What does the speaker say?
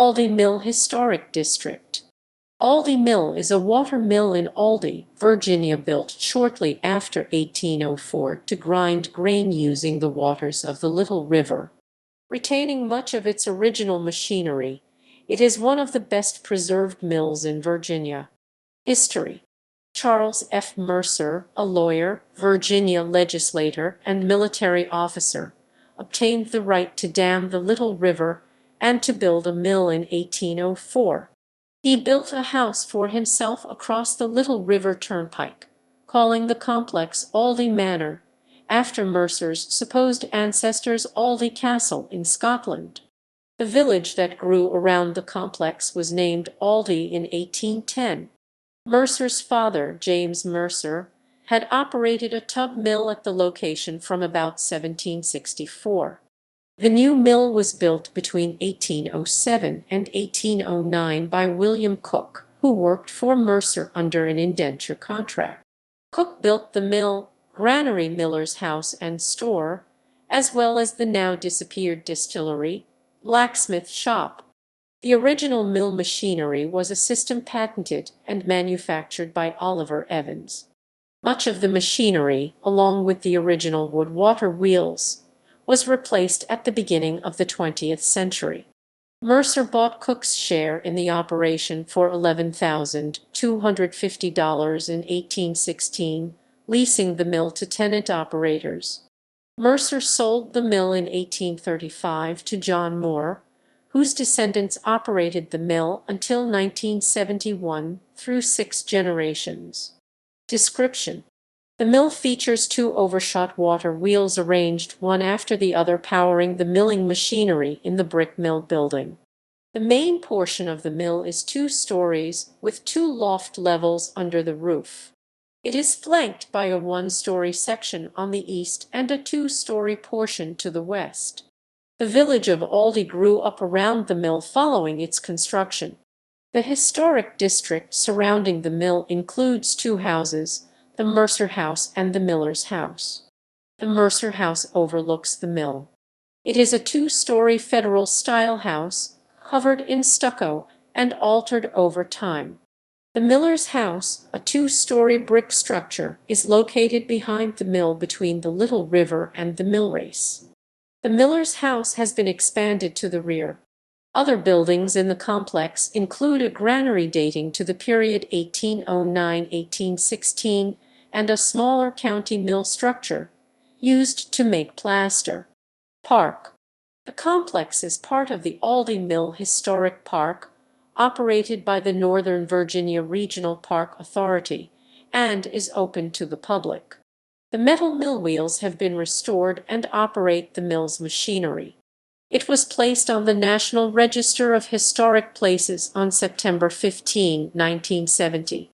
Aldie Mill Historic District. Aldie Mill is a water mill in Aldie, Virginia, built shortly after 1804 to grind grain using the waters of the Little River. Retaining much of its original machinery, it is one of the best preserved mills in Virginia. History. Charles F. Mercer, a lawyer, Virginia legislator, and military officer, obtained the right to dam the Little River and to build a mill in 1804. He built a house for himself across the Little River Turnpike, calling the complex Aldie Manor, after Mercer's supposed ancestors' Aldie Castle in Scotland. The village that grew around the complex was named Aldie in 1810. Mercer's father, James Mercer, had operated a tub mill at the location from about 1764. The new mill was built between 1807 and 1809 by William Cook, who worked for Mercer under an indenture contract. Cook built the mill, granary, miller's house and store, as well as the now disappeared distillery, blacksmith shop. The original mill machinery was a system patented and manufactured by Oliver Evans. Much of the machinery, along with the original wood-water wheels, was replaced at the beginning of the 20th century. Mercer bought Cook's share in the operation for $11,250 in 1816, leasing the mill to tenant operators. Mercer sold the mill in 1835 to John Moore, whose descendants operated the mill until 1971 through 6 generations. Description. The mill features 2 overshot water wheels arranged one after the other, powering the milling machinery in the brick mill building. The main portion of the mill is 2 stories, with 2 loft levels under the roof. It is flanked by a 1-story section on the east and a 2-story portion to the west. The village of Aldie grew up around the mill following its construction. The historic district surrounding the mill includes 2 houses, the Mercer House and the Miller's House. The Mercer House overlooks the mill. It is a 2-story Federal-style house, covered in stucco and altered over time. The Miller's House, a 2-story brick structure, is located behind the mill between the Little River and the mill race. The Miller's House has been expanded to the rear. Other buildings in the complex include a granary dating to the period 1809–1816 and a smaller county mill structure, used to make plaster. Park. The complex is part of the Aldie Mill Historic Park, operated by the Northern Virginia Regional Park Authority, and is open to the public. The metal mill wheels have been restored and operate the mill's machinery. It was placed on the National Register of Historic Places on September 15, 1970.